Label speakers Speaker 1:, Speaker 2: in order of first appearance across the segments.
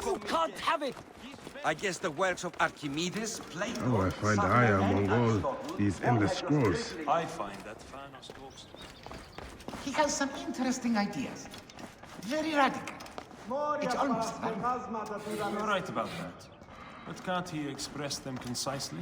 Speaker 1: You can't have it! I guess the works of Archimedes play.
Speaker 2: Oh, I find Aya among all these endless scrolls.
Speaker 3: I find that Thanos talks.
Speaker 4: He has some interesting ideas. Very radical. It's almost fun.
Speaker 3: You're right about that. But can't he express them concisely?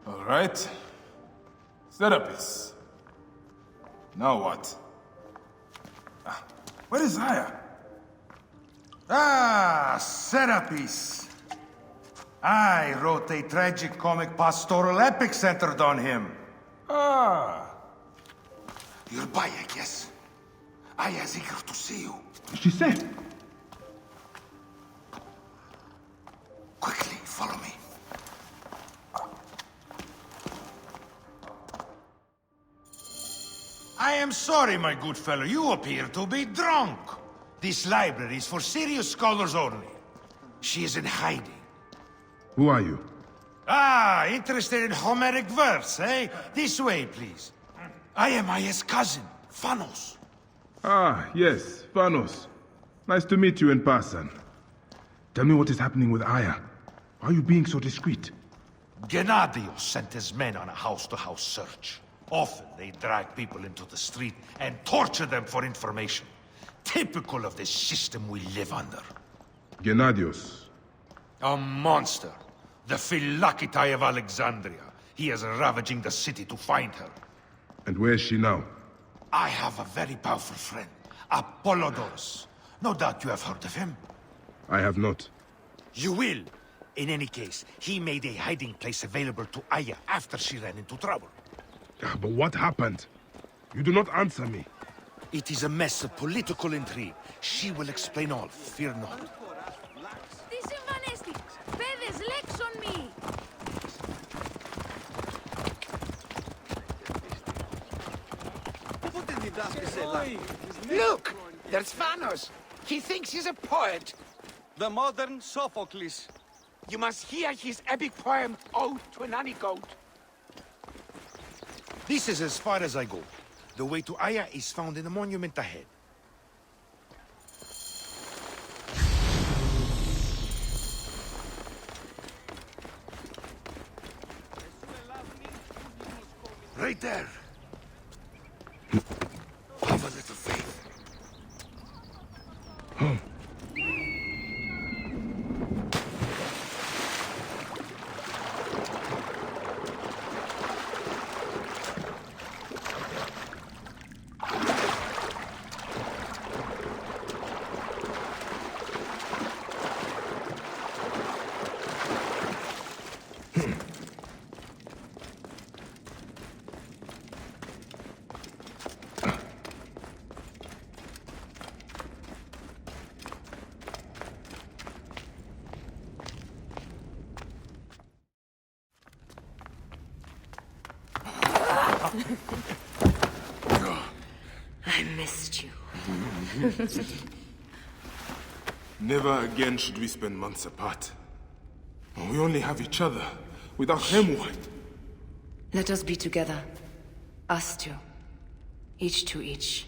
Speaker 5: All right. Serapis. Now what? Where is Aya?
Speaker 6: Ah, Serapis. I wrote a tragic comic pastoral epic centered on him.
Speaker 5: Ah.
Speaker 6: You're by, I guess. Aya's eager to see you.
Speaker 2: She said.
Speaker 6: Quickly, follow me. I am sorry, my good fellow. You appear to be drunk. This library is for serious scholars only. She is in hiding.
Speaker 2: Who are you?
Speaker 6: Ah, interested in Homeric verse, eh? This way, please. I am Aya's cousin, Phanos.
Speaker 2: Ah, yes, Thanos. Nice to meet you in person. Tell me what is happening with Aya. Why are you being so discreet?
Speaker 6: Gennadios sent his men on a house-to-house search. Often they drag people into the street and torture them for information. Typical of the system we live under.
Speaker 2: Gennadios.
Speaker 6: A monster. The Philakitae of Alexandria. He is ravaging the city to find her.
Speaker 2: And where is she now?
Speaker 6: I have a very powerful friend, Apollodorus. No doubt you have heard of him.
Speaker 2: I have not.
Speaker 6: You will. In any case, he made a hiding place available to Aya after she ran into trouble.
Speaker 2: But what happened? You do not answer me.
Speaker 6: It is a mess of political intrigue. She will explain all, fear not.
Speaker 7: Τι συμβανέστη! Παιδες, λέξον μη!
Speaker 1: Look! There's Phanos! He thinks he's a poet! The modern Sophocles. You must hear his epic poem, Ode to an Honey Goat.
Speaker 6: This is as far as I go. The way to Aya is found in the monument ahead. Right there. Have a little faith.
Speaker 7: I missed you.
Speaker 5: Never again should we spend months apart. We only have each other. Without him, what?
Speaker 7: Let us be together. Us two. Each to each.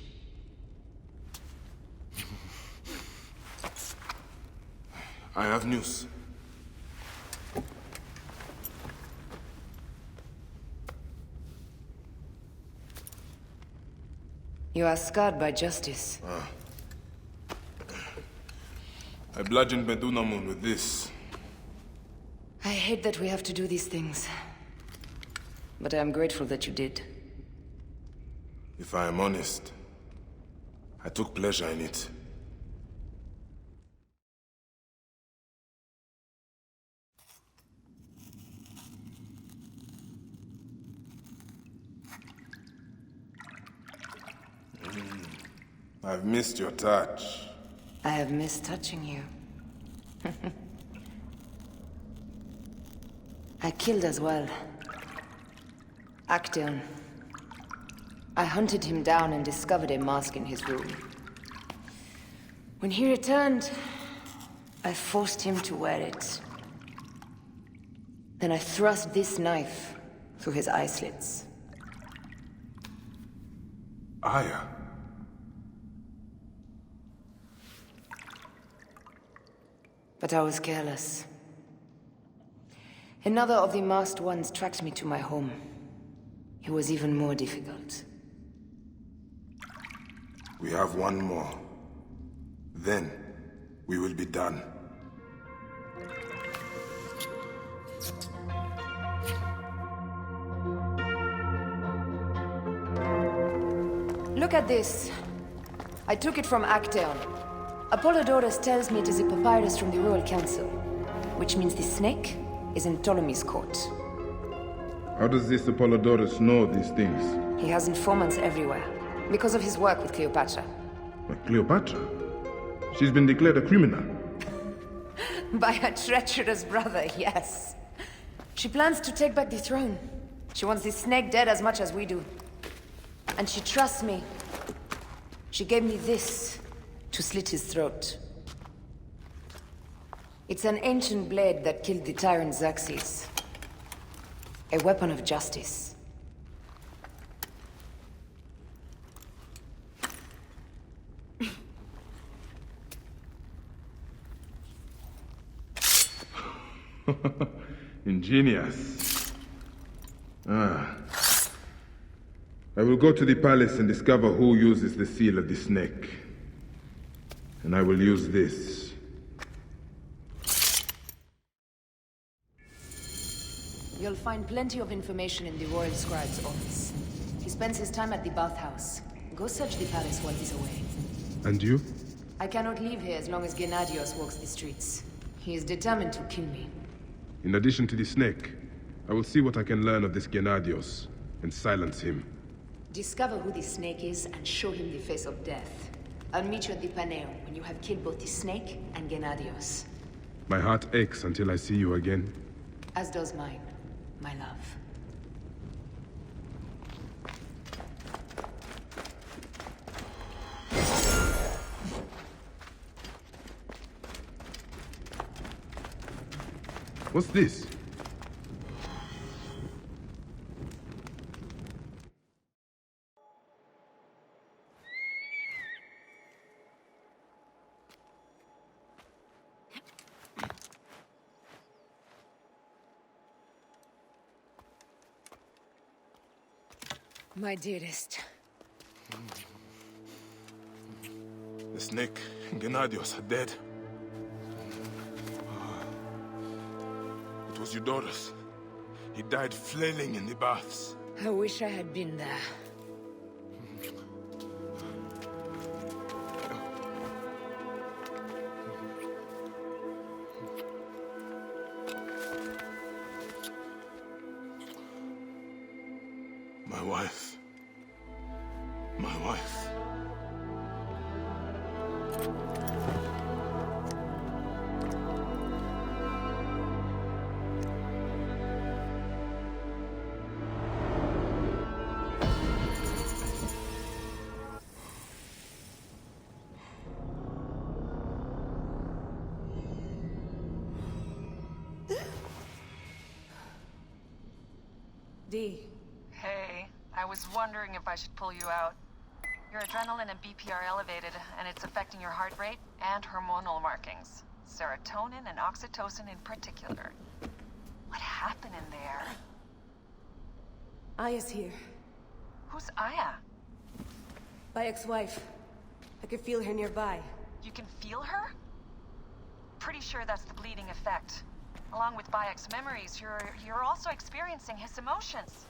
Speaker 5: I have news.
Speaker 7: You are scarred by justice.
Speaker 5: I bludgeoned Medunamun with this.
Speaker 7: I hate that we have to do these things. But I am grateful that you did.
Speaker 5: If I am honest, I took pleasure in it. I've missed your touch.
Speaker 7: I have missed touching you. I killed as well. Actaeon. I hunted him down and discovered a mask in his room. When he returned, I forced him to wear it. Then I thrust this knife through his eye slits.
Speaker 2: Aya.
Speaker 7: But I was careless. Another of the masked ones tracked me to my home. It was even more difficult.
Speaker 5: We have one more. Then, we will be done.
Speaker 7: Look at this. I took it from Actaeon. Apollodorus tells me it is a papyrus from the Royal Council, which means the snake is in Ptolemy's court.
Speaker 2: How does this Apollodorus know these things?
Speaker 7: He has informants everywhere, because of his work with Cleopatra.
Speaker 2: But Cleopatra? She's been declared a criminal.
Speaker 7: By her treacherous brother, yes. She plans to take back the throne. She wants the snake dead as much as we do. And she trusts me. She gave me this to slit his throat. It's an ancient blade that killed the tyrant Xerxes. A weapon of justice.
Speaker 2: Ingenious. Ah. I will go to the palace and discover who uses the seal of the snake. And I will use this.
Speaker 7: You'll find plenty of information in the Royal Scribe's office. He spends his time at the bathhouse. Go search the palace while he's away.
Speaker 2: And you?
Speaker 7: I cannot leave here as long as Gennadios walks the streets. He is determined to kill me.
Speaker 2: In addition to the snake, I will see what I can learn of this Gennadios and silence him.
Speaker 7: Discover who the snake is and show him the face of death. I'll meet you at the Paneo when you have killed both the snake and Gennadios.
Speaker 2: My heart aches until I see you again.
Speaker 7: As does mine, my love.
Speaker 2: What's this?
Speaker 7: My dearest.
Speaker 5: The snake and Gennadios are dead. It was Eudorus. He died flailing in the baths.
Speaker 7: I wish I had been there.
Speaker 5: My wife. My wife.
Speaker 8: D.
Speaker 9: Hey, I was wondering if I should pull you out. Your adrenaline and BP are elevated, and it's affecting your heart rate and hormonal markings. Serotonin and oxytocin in particular. What happened in there?
Speaker 8: Aya's here.
Speaker 9: Who's Aya?
Speaker 8: My ex-wife. I could feel her nearby.
Speaker 9: You can feel her? Pretty sure that's the bleeding effect. Along with Bayek's memories, you're also experiencing his emotions.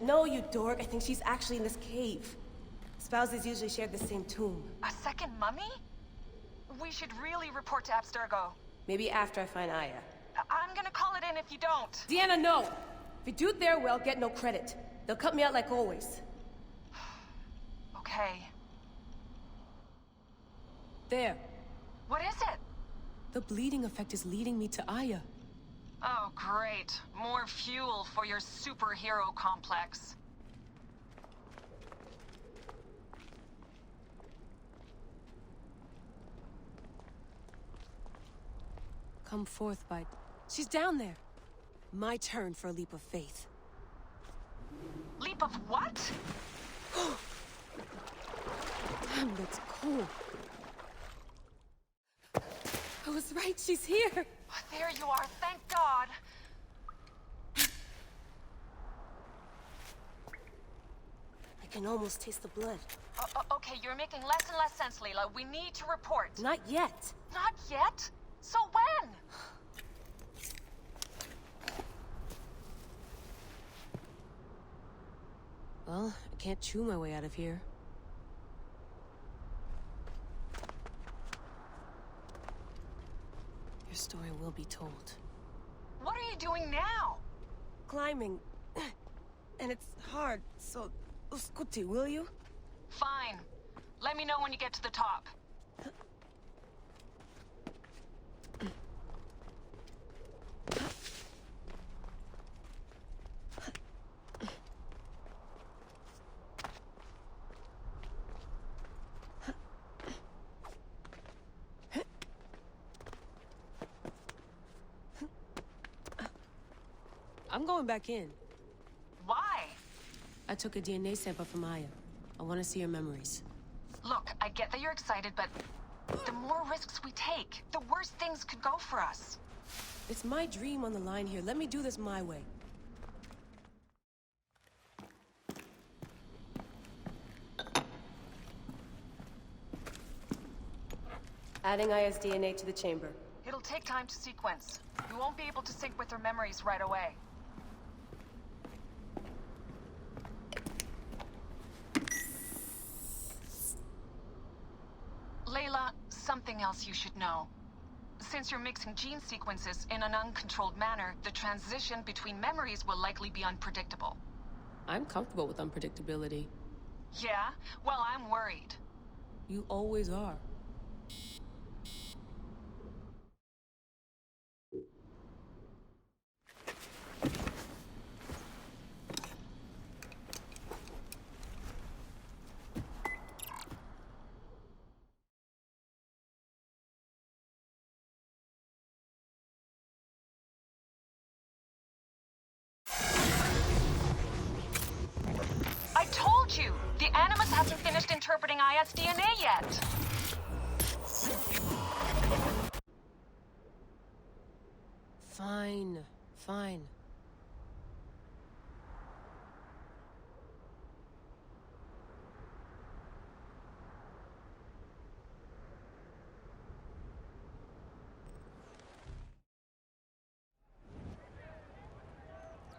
Speaker 8: No, you dork. I think she's actually in this cave. Spouses usually share the same tomb.
Speaker 9: A second mummy? We should really report to Abstergo.
Speaker 8: Maybe after I find Aya.
Speaker 9: I'm gonna call it in if you don't.
Speaker 8: Deanna, no! If you do it there, well, get no credit. They'll cut me out like always.
Speaker 9: Okay.
Speaker 8: There.
Speaker 9: What is it?
Speaker 8: The bleeding effect is leading me to Aya.
Speaker 9: Oh, great. More fuel for your superhero complex.
Speaker 8: come forth by... She's down there. My turn for a leap of faith.
Speaker 9: Leap of what?
Speaker 8: Damn, that's cool. I was right, she's here.
Speaker 9: Oh, there you are, thank God.
Speaker 8: I can almost taste the blood.
Speaker 9: Okay, you're making less and less sense, Layla. We need to report.
Speaker 8: Not yet.
Speaker 9: Not yet? So when?
Speaker 8: Well, I can't chew my way out of here. Your story will be told.
Speaker 9: What are you doing now?
Speaker 8: Climbing. And it's hard, so... Scuti, will you?
Speaker 9: Fine. Let me know when you get to the top.
Speaker 8: I'm going back in.
Speaker 9: Why?
Speaker 8: I took a DNA sample from Aya. I want to see her memories.
Speaker 9: Look, I get that you're excited, but the more risks we take, the worse things could go for us.
Speaker 8: It's my dream on the line here. Let me do this my way. Adding Aya's DNA to the chamber.
Speaker 9: It'll take time to sequence. You won't be able to sync with her memories right away. Layla, something else you should know. Since you're mixing gene sequences in an uncontrolled manner, the transition between memories will likely be unpredictable.
Speaker 8: I'm comfortable with unpredictability.
Speaker 9: Yeah? Well, I'm worried.
Speaker 8: You always are.
Speaker 9: I told you! The Animus hasn't finished interpreting Aya's DNA yet!
Speaker 8: Fine. Fine.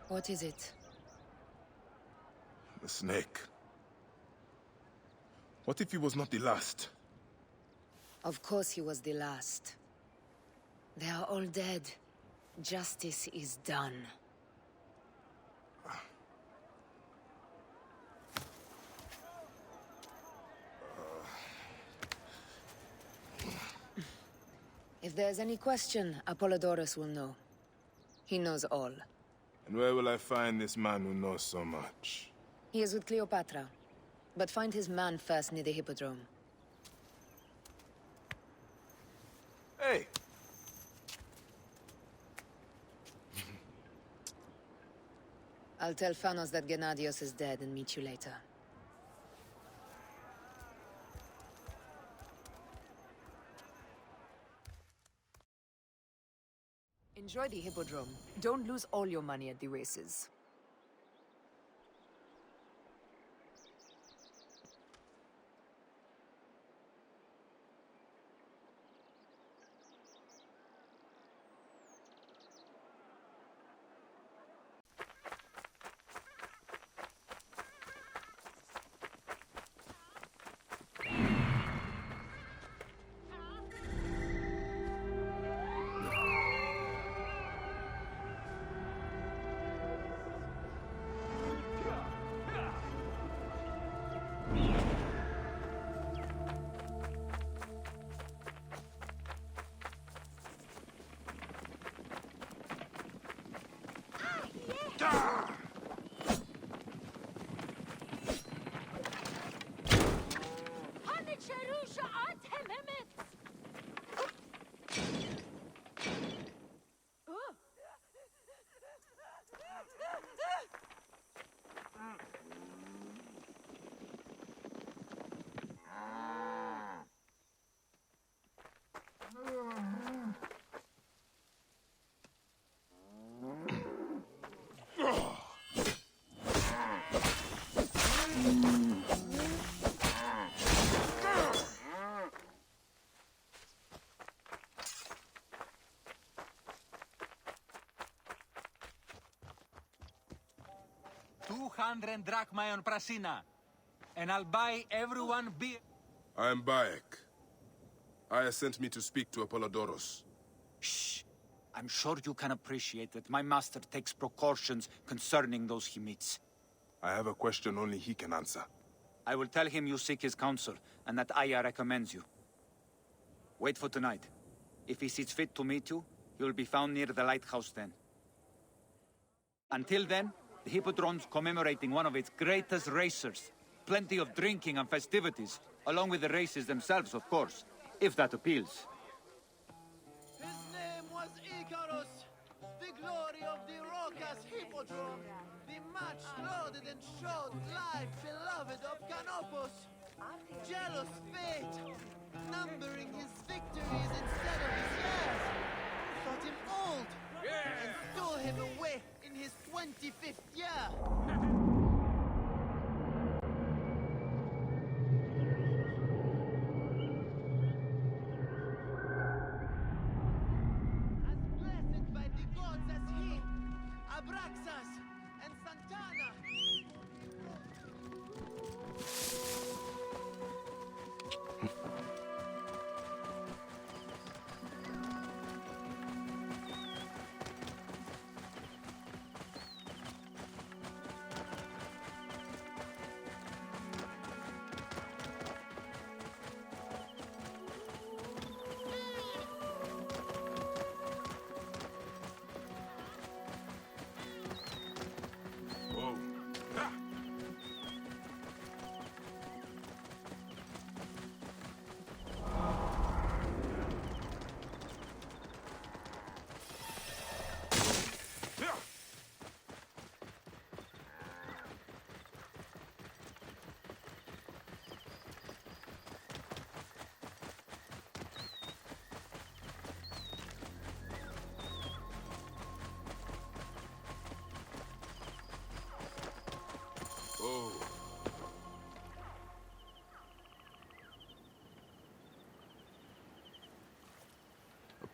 Speaker 7: What is it?
Speaker 5: The snake. What if he was not the last?
Speaker 7: Of course he was the last. They are all dead. Justice is done. If there's any question, Apollodorus will know. He knows all.
Speaker 5: And where will I find this man who knows so much?
Speaker 7: He is with Cleopatra. But find his man first near the Hippodrome.
Speaker 5: Hey!
Speaker 7: I'll tell Phanos that Gennadios is dead and meet you later. Enjoy the Hippodrome. Don't lose all your money at the races.
Speaker 1: 100 drachma on Prasina. And I'll buy everyone beer.
Speaker 5: I am Bayek. Aya sent me to speak to Apollodoros.
Speaker 1: Shh. I'm sure you can appreciate that my master takes precautions concerning those he meets.
Speaker 5: I have a question only he can answer.
Speaker 1: I will tell him you seek his counsel, and that Aya recommends you. Wait for tonight. If he sees fit to meet you, he will be found near the lighthouse then. Until then, the Hippodrome's commemorating one of its greatest racers. Plenty of drinking and festivities, along with the races themselves, of course, if that appeals.
Speaker 10: His name was Icarus, the glory of the Rocas Hippodrome, the much lauded and showed life beloved of Canopus. Jealous fate, numbering his victories instead of his years, thought him old, and stole him away in his 25th year. Abraxas and Santana.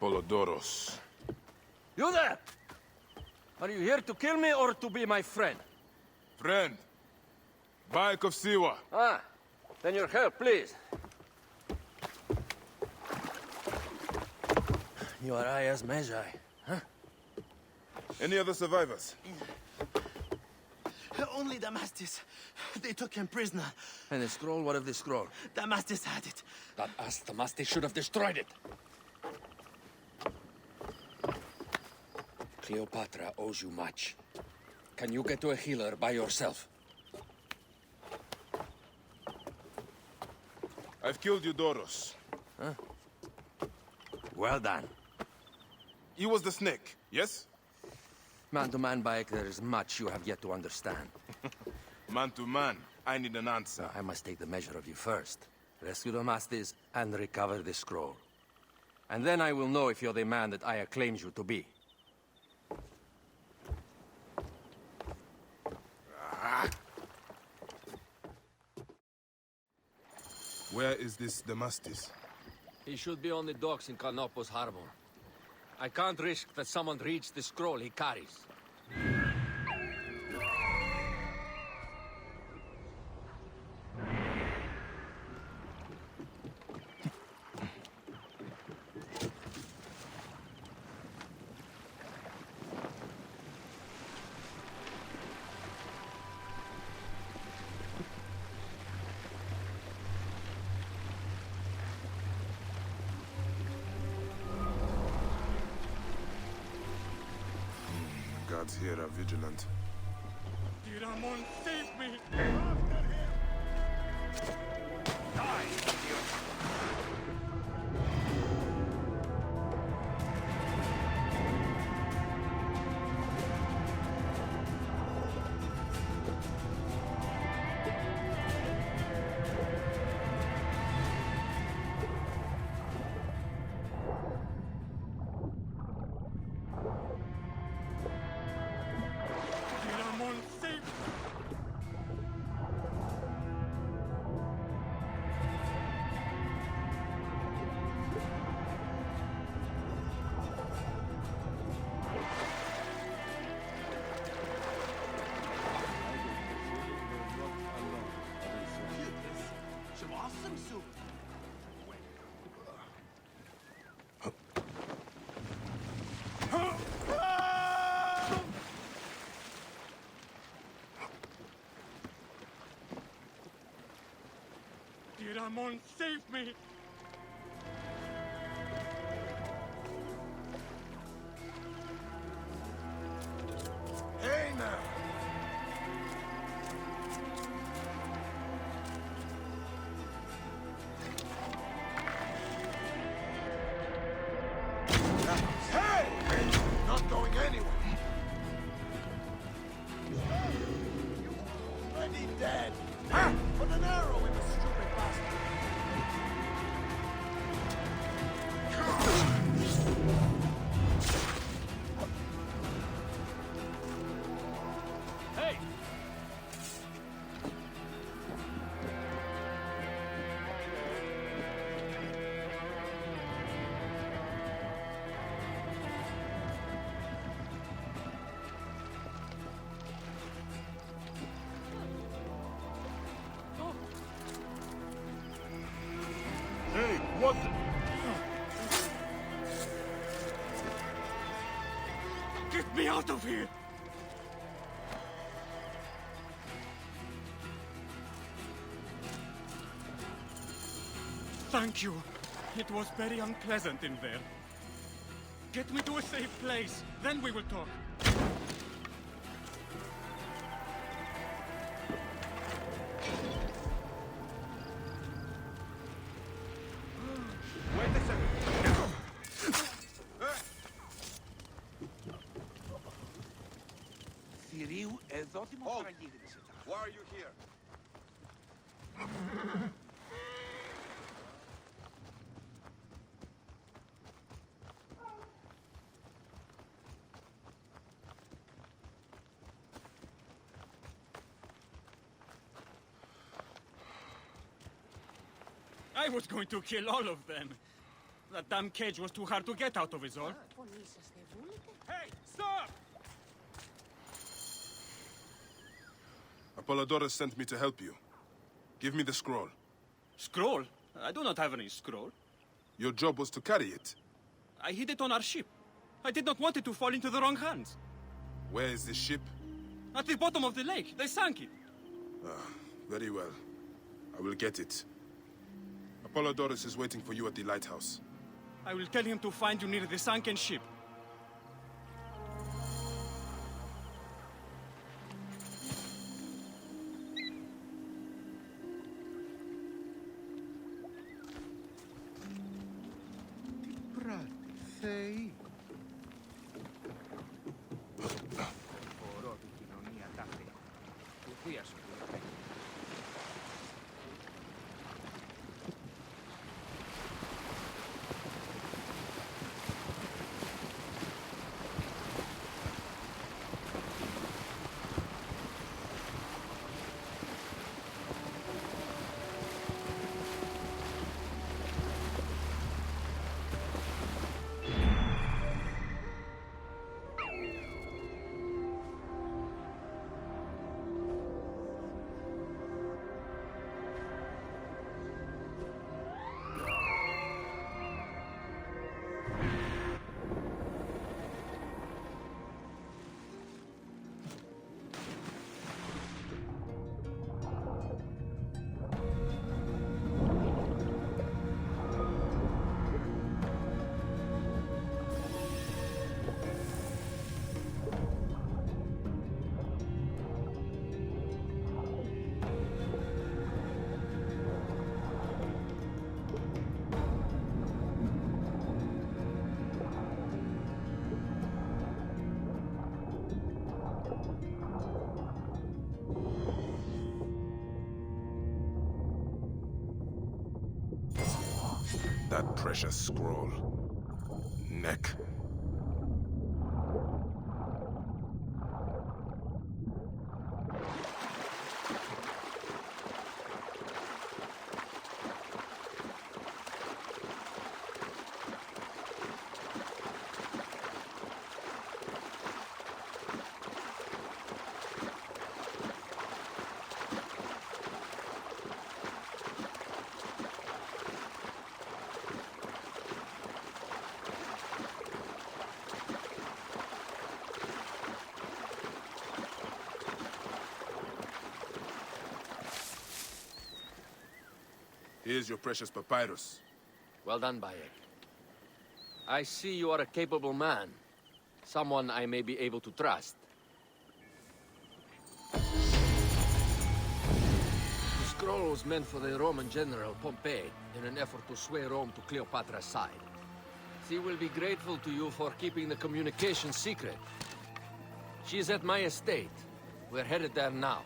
Speaker 5: Apollodoros.
Speaker 11: You there! Are you here to kill me or to be my friend?
Speaker 5: Friend. Bayek of Siwa.
Speaker 11: Ah, then your help, please. You are Aya's Medjay, huh?
Speaker 5: Any other survivors?
Speaker 10: Only Damastis. They took him prisoner.
Speaker 11: And the scroll? What of the scroll?
Speaker 10: Damastis had it.
Speaker 11: That ass Damastis should have destroyed it. Cleopatra owes you much. Can you get to a healer by yourself?
Speaker 5: I've killed Eudoros.
Speaker 11: Huh? Well done.
Speaker 5: He was the snake, yes?
Speaker 11: Man to man, Bayek, there is much you have yet to understand.
Speaker 5: Man to man, I need an answer.
Speaker 11: I must take the measure of you first. Rescue Damastis and recover the scroll. And then I will know if you're the man that Aya claims you to be.
Speaker 5: Where is this Damastis?
Speaker 11: He should be on the docks in Canopus Harbor. I can't risk that someone reads the scroll he carries.
Speaker 5: Guards here are vigilant.
Speaker 1: Diramon, save me!
Speaker 10: some soup.
Speaker 12: Ramon, save me!
Speaker 5: Hey now! Hey! Not going anywhere!
Speaker 10: You already dead! Put an arrow in the stupid bastard!
Speaker 12: Hey!
Speaker 5: Hey, what the...
Speaker 12: Get me out of here! Thank you. It was very unpleasant in there. Get me to a safe place, then we will talk.
Speaker 5: Wait a second!
Speaker 4: Θηρίου, εδώ τι μου παραγύρισε.
Speaker 5: Why are you here?
Speaker 12: I was going to kill all of them. That damn cage was too hard to get out of, is all. Hey, stop!
Speaker 5: Apollodorus sent me to help you. Give me the scroll.
Speaker 12: Scroll? I do not have any scroll.
Speaker 5: Your job was to carry it.
Speaker 12: I hid it on our ship. I did not want it to fall into the wrong hands.
Speaker 5: Where is this ship?
Speaker 12: At the bottom of the lake. They sank it.
Speaker 5: Very well. I will get it. Apollodorus is waiting for you at the lighthouse.
Speaker 12: I will tell him to find you near the sunken ship.
Speaker 4: Θεοί. Φορώ την κοινωνία τάφη. Του θεία σου που είναι.
Speaker 5: That precious scroll. Neck. Here's your precious papyrus.
Speaker 11: Well done, Bayek. I see you are a capable man. Someone I may be able to trust. The scroll was meant for the Roman general Pompey in an effort to sway Rome to Cleopatra's side. She will be grateful to you for keeping the communication secret. She is at my estate. We're headed there now.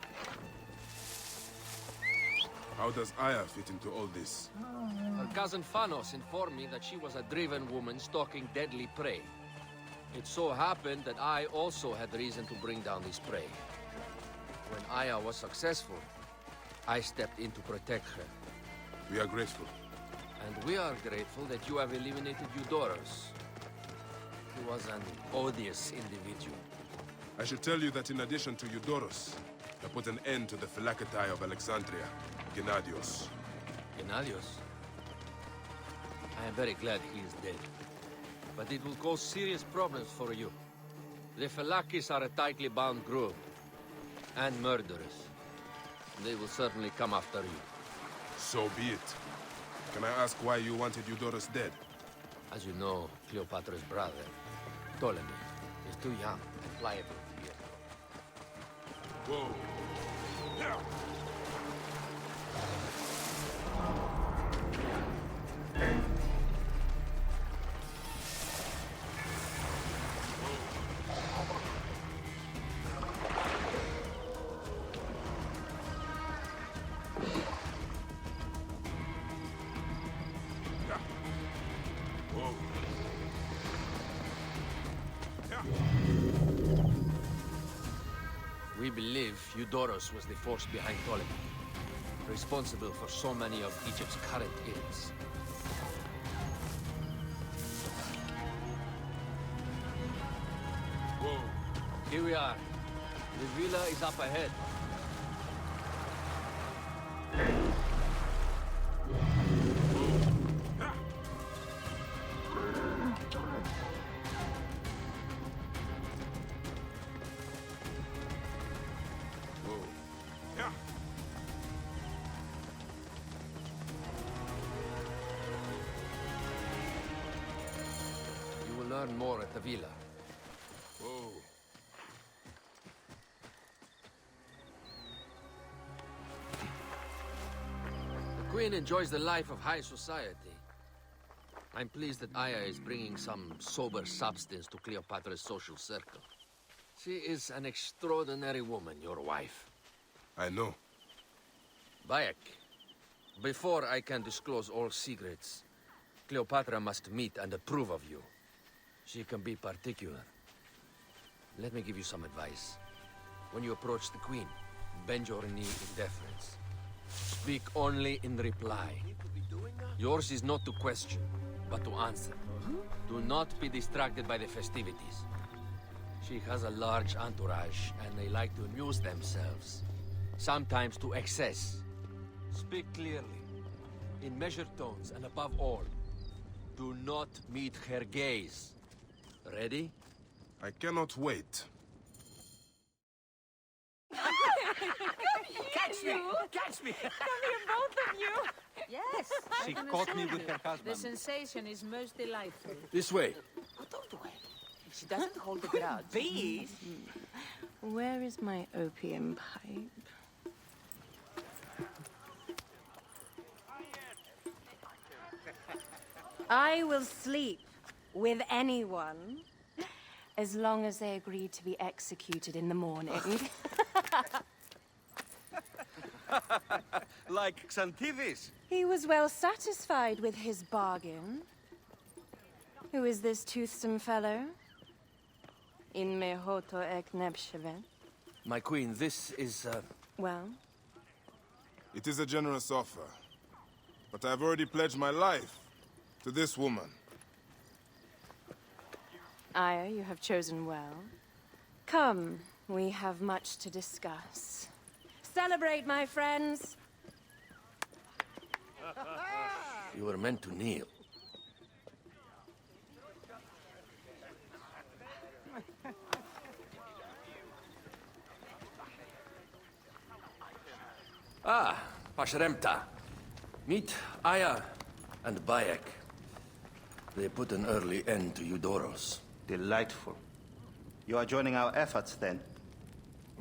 Speaker 5: How does Aya fit into all this?
Speaker 11: Her cousin Phanos informed me that she was a driven woman stalking deadly prey. It so happened that I also had reason to bring down this prey. When Aya was successful, I stepped in to protect her.
Speaker 5: We are grateful.
Speaker 11: And we are grateful that you have eliminated Eudorus. He was an odious individual.
Speaker 5: I should tell you that in addition to Eudorus, I put an end to the Phylacetae of Alexandria, Gennadios.
Speaker 11: Gennadios? I am very glad he is dead. But it will cause serious problems for you. The Phylakis are a tightly bound group. And murderers. They will certainly come after you.
Speaker 5: So be it. Can I ask why you wanted Eudorus dead?
Speaker 11: As you know, Cleopatra's brother, Ptolemy, is too young and pliable to be a
Speaker 5: Whoa. Yeah.
Speaker 11: We believe Eudorus was the force behind Ptolemy, responsible for so many of Egypt's current ills.
Speaker 5: Whoa.
Speaker 11: Here we are. The villa is up ahead. Learn more at the villa.
Speaker 5: Whoa.
Speaker 11: The Queen enjoys the life of high society. I'm pleased that Aya is bringing some sober substance to Cleopatra's social circle. She is an extraordinary woman, your wife.
Speaker 5: I know.
Speaker 11: Bayek, before I can disclose all secrets, Cleopatra must meet and approve of you. She can be particular. Let me give you some advice. When you approach the Queen, bend your knee in deference. Speak only in reply. Yours is not to question, but to answer. Do not be distracted by the festivities. She has a large entourage, and they like to amuse themselves. Sometimes to excess. Speak clearly, in measured tones, and above all, do not meet her gaze. Ready?
Speaker 5: I cannot wait.
Speaker 1: Catch me! Catch me!
Speaker 13: Come here, both of you!
Speaker 14: Yes.
Speaker 1: She caught me with her husband.
Speaker 14: The sensation is most delightful.
Speaker 11: This way.
Speaker 13: Oh, don't worry. She doesn't hold a grudge.
Speaker 14: Please.
Speaker 13: Where is my opium pipe? I will sleep with anyone as long as they agree to be executed in the morning.
Speaker 1: Like Xanthivis.
Speaker 13: He was well satisfied with his bargain. Who is this toothsome fellow? In mehoto ek nebshevet.
Speaker 11: My queen, this is,
Speaker 13: Well?
Speaker 5: It is a generous offer. But I've already pledged my life to this woman.
Speaker 13: Aya, you have chosen well. Come, we have much to discuss. Celebrate, my friends!
Speaker 11: You were meant to kneel. Ah, Pashremta. Meet Aya and Bayek. They put an early end to Eudoros.
Speaker 15: Delightful. You are joining our efforts, then?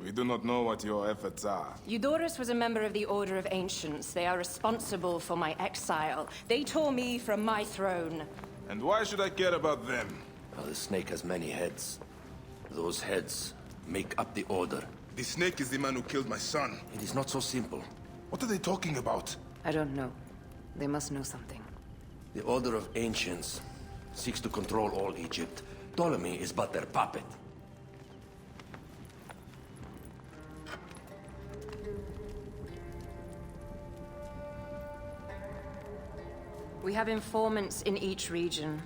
Speaker 5: We do not know what your efforts are.
Speaker 13: Eudoros was a member of the Order of Ancients. They are responsible for my exile. They tore me from my throne.
Speaker 5: And why should I care about them?
Speaker 11: Well, the snake has many heads. Those heads make up the Order.
Speaker 5: The snake is the man who killed my son.
Speaker 11: It is not so simple.
Speaker 5: What are they talking about?
Speaker 7: I don't know. They must know something.
Speaker 11: The Order of Ancients seeks to control all Egypt. Ptolemy is but their puppet.
Speaker 13: We have informants in each region.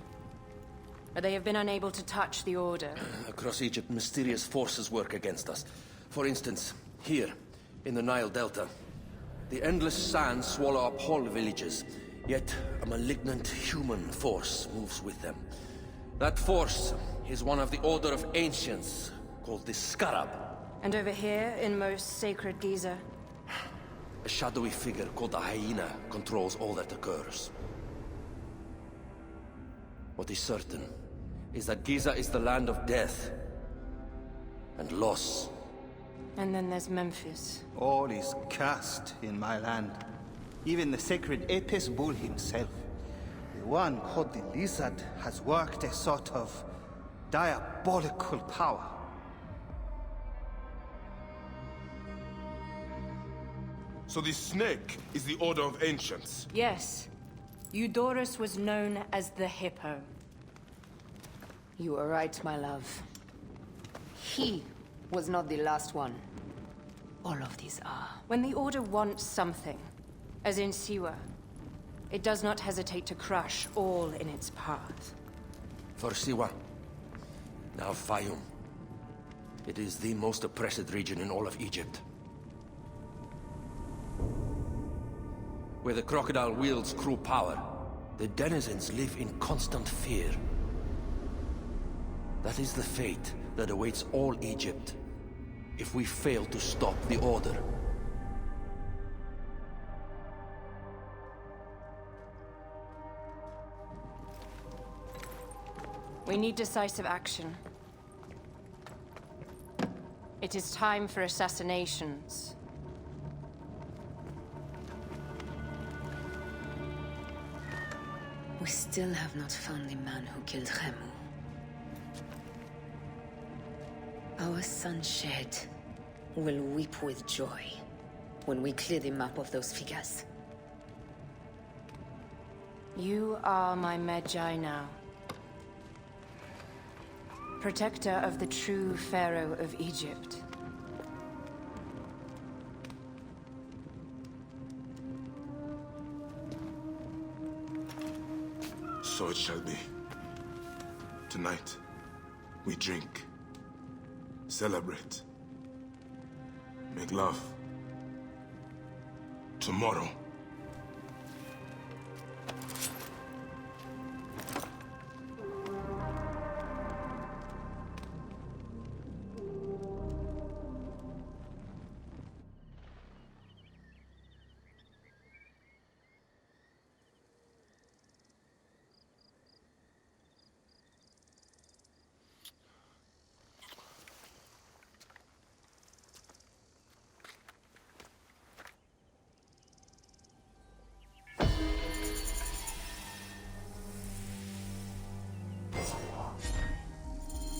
Speaker 13: But they have been unable to touch the Order.
Speaker 11: Across Egypt, mysterious forces work against us. For instance, here, in the Nile Delta, the endless sands swallow up whole villages, yet a malignant human force moves with them. That force is one of the Order of Ancients, called the Scarab.
Speaker 13: And over here, in most sacred Giza?
Speaker 11: A shadowy figure called the Hyena controls all that occurs. What is certain is that Giza is the land of death and loss.
Speaker 13: And then there's Memphis.
Speaker 15: All is cursed in my land. Even the sacred Apis bull himself. The one called the Lizard has worked a sort of diabolical power.
Speaker 5: So the snake is the Order of Ancients?
Speaker 13: Yes. Eudoros was known as the Hippo.
Speaker 7: You are right, my love. He was not the last one. All of these are.
Speaker 13: When the Order wants something, as in Siwa, it does not hesitate to crush all in its path.
Speaker 11: For Siwa, now Fayum. It is the most oppressed region in all of Egypt. Where the crocodile wields cruel power, the denizens live in constant fear. That is the fate that awaits all Egypt if we fail to stop the Order.
Speaker 13: We need decisive action. It is time for assassinations.
Speaker 7: We still have not found the man who killed Khemu. Our son Shed will weep with joy when we clear the map of those figures.
Speaker 13: You are my Medjay now. Protector of the true Pharaoh of Egypt.
Speaker 5: So it shall be. Tonight, we drink, celebrate, make love. Tomorrow,